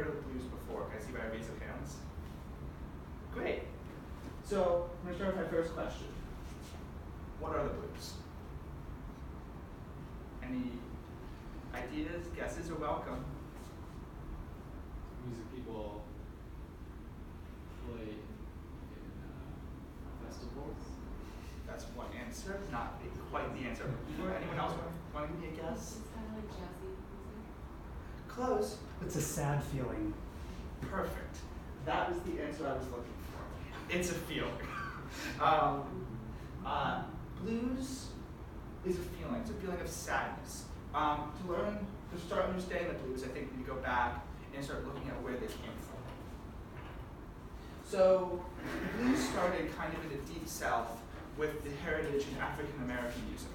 heard of the blues before? Can I see by a raise of hands? Great. So I'm going to start with my first question. What are the blues? Any ideas, guesses are welcome. Music people play in festivals. That's one answer, not quite the answer. Anyone else want to give me a guess? It's kind of like jazzy music. Close. It's a sad feeling. Perfect. That was the answer I was looking for. It's a feeling. Blues is a feeling. It's a feeling of sadness. To start understanding the blues, I think we need to go back and start looking at where they came from. So, the blues started kind of in the Deep South with the heritage in African American music.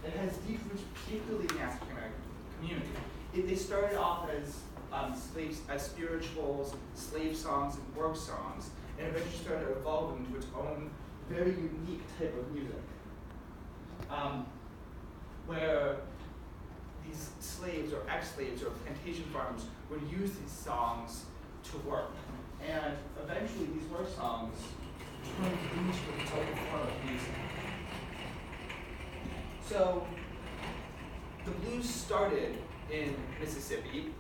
It has deep roots, particularly in the African American community. They started off as spirituals, slave songs, and work songs, and eventually started evolving into its own very unique type of music, where these slaves or ex-slaves or plantation farmers would use these songs to work. And eventually these work songs turned into a total form of music. So the blues started in Mississippi,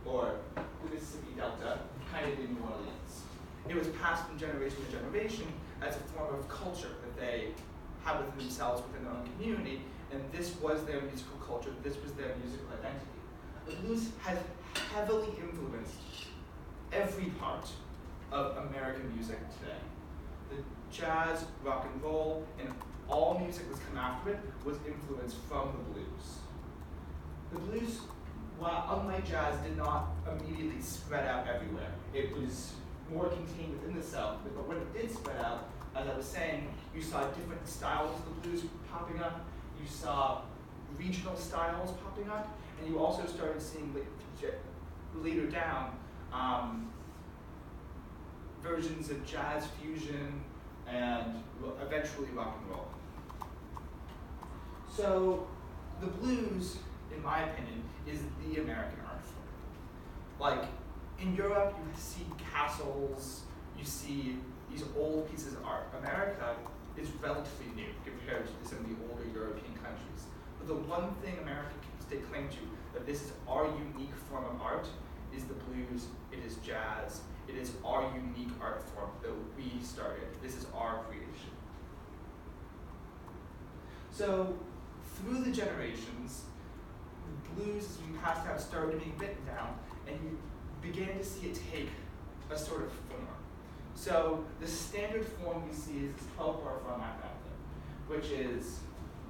or the Mississippi Delta, kind of in New Orleans. It was passed from generation to generation as a form of culture that they had within themselves, within their own community, and this was their musical culture, this was their musical identity. The blues has heavily influenced every part of American music today. The jazz, rock and roll, and all music that's come after it was influenced from the blues. The blues, while unlike jazz, did not immediately spread out everywhere. It was more contained within the South, but when it did spread out, as I was saying, you saw different styles of the blues popping up, you saw regional styles popping up, and you also started seeing later down versions of jazz fusion and eventually rock and roll. So the blues, in my opinion, is the American art form. Like in Europe, you see castles, you see these old pieces of art. America is relatively new compared to some of the older European countries. But the one thing America can stake claim to, that this is our unique form of art, is the blues, it is jazz, it is our unique art form that we started. This is our creation. So, through the generations, the blues, as we passed out, started being written down, and you began to see it take a sort of form. So, the standard form we see is this 12-bar format method, which is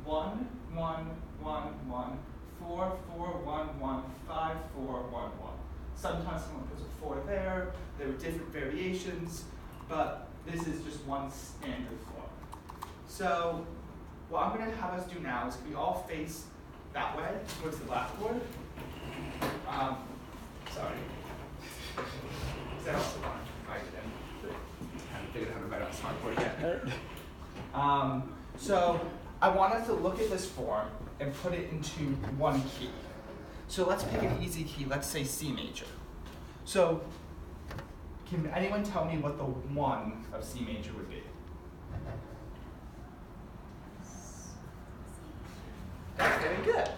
1, 1, 1, 1, 4, 4, 1, 1, 5, 4, 1, 1. Sometimes someone puts a 4 there. There are different variations, but this is just one standard form. So what I'm going to have us do now is we all face that way towards the blackboard. Sorry. Is that also one? I haven't figured out how to write on a smartboard yet. So I want us to look at this form and put it into one key. So let's pick an easy key, let's say C major. So can anyone tell me what the 1 of C major would be? That's very good.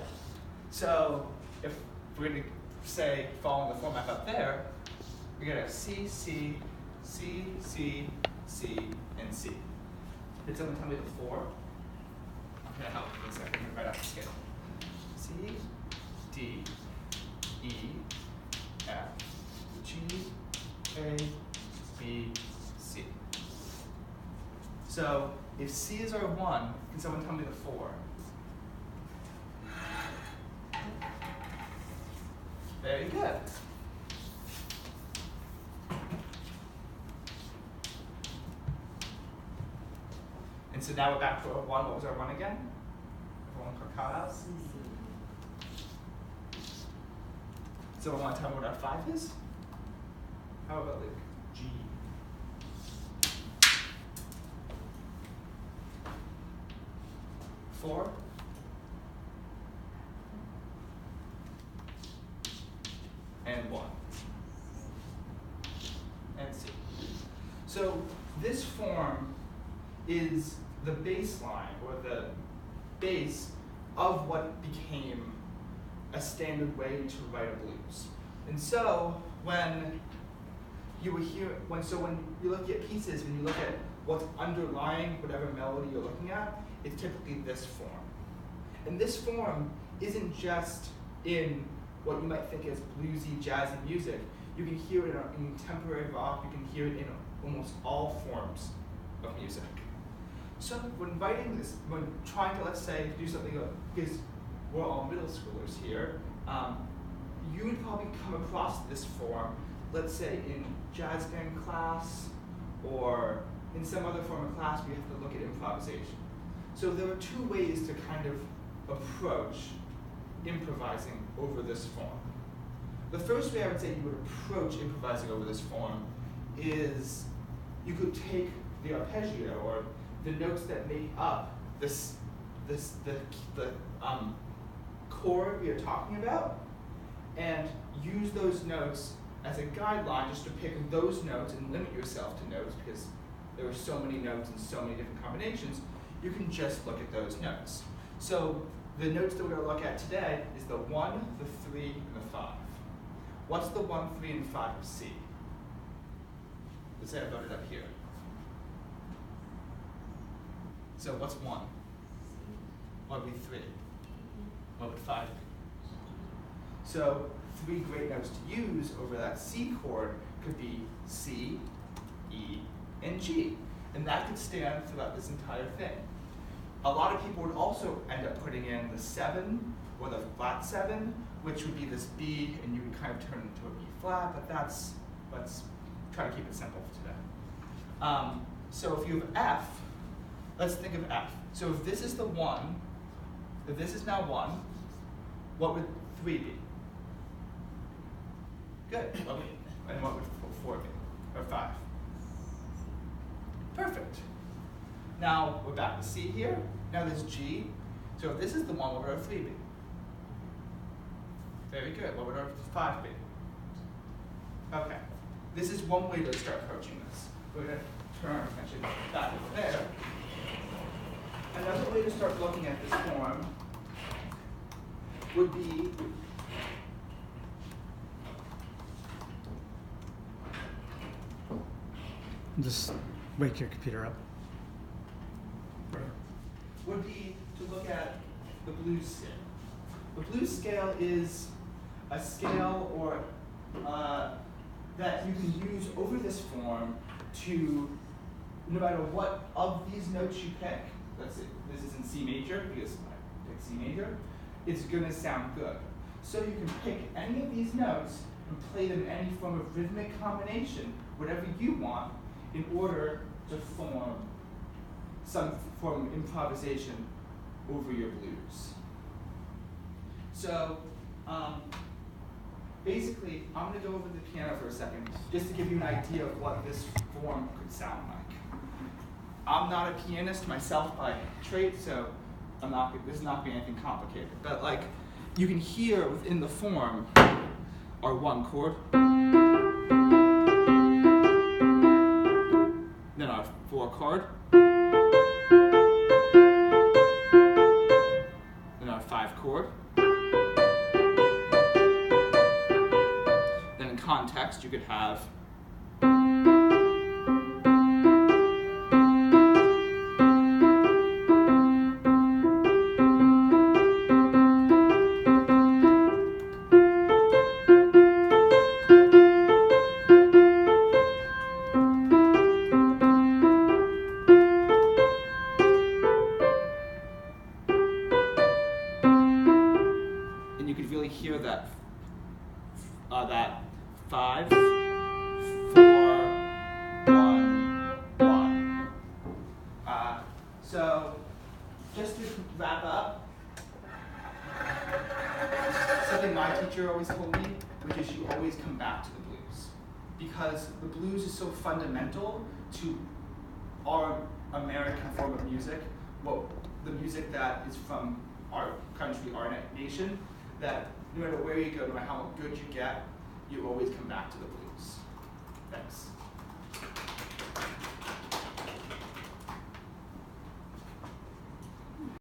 So if we're going to say, following the format up there, we're going to have C, C, C, C, C, and C. Did someone tell me the 4? I'm going to help you in a second, right off the scale. C, D, E, F, G, A, B, C. So if C is our 1, can someone tell me the 4? Very good. And so now we're back to our 1. What was our 1 again? Everyone cut out? Someone want to tell me what our 5 is? How about Luke? G. 4? and 1, and C. So this form is the baseline, or the base of what became a standard way to write a blues. And so when you look at pieces, when you look at what's underlying whatever melody you're looking at, it's typically this form. And this form isn't just in what you might think as bluesy, jazzy music. You can hear it in contemporary rock, you can hear it in almost all forms of music. So when writing this, when trying to, let's say, do something, because we're all middle schoolers here, you would probably come across this form, let's say in jazz band class, or in some other form of class where you have to look at improvisation. So there are two ways to kind of approach improvising over this form. The first way I would say you would approach improvising over this form is you could take the arpeggio, or the notes that make up the chord we are talking about, and use those notes as a guideline, just to pick those notes and limit yourself to notes, because there are so many notes and so many different combinations. You can just look at those notes. So the notes that we're going to look at today is the 1, the 3, and the 5. What's the 1, 3, and 5 of C? Let's say I wrote it up here. So what's 1? What would be 3? What would 5 be? So 3 great notes to use over that C chord could be C, E, and G. And that could stand throughout this entire thing. A lot of people would also end up putting in the 7 or the flat 7, which would be this B, and you would kind of turn it into a B flat, but let's try to keep it simple for today. So if you have F, let's think of F. So if this is the 1, if this is now 1, what would 3 be? Good. And what would 4 be? Or 5? Perfect. Now we're back to C here. Now there's G. So if this is the 1, what would our 3 be? Very good. What would our 5 be? Okay. This is one way to start approaching this. We're going to turn our attention back over there. Another way to start looking at this form would be just wake your computer up. would be to look at the blues scale. The blues scale is a scale or that you can use over this form to, no matter what of these notes you pick, let's say this is in C major, because I picked C major, it's gonna sound good. So you can pick any of these notes and play them in any form of rhythmic combination, whatever you want, in order to form some form of improvisation over your blues. So basically, I'm going to go over the piano for a second, just to give you an idea of what this form could sound like. I'm not a pianist myself by trade, so this is not going to be anything complicated. But like, you can hear within the form our 1 chord, then our 4 chord, then our 5 chord. Then in context, you could have hear that 5, 4, 1, 1. So just to wrap up, something my teacher always told me, which is you always come back to the blues, because the blues is so fundamental to our American form of music, the music that is from our country, our nation, that no matter where you go, no matter how good you get, you always come back to the blues. Thanks.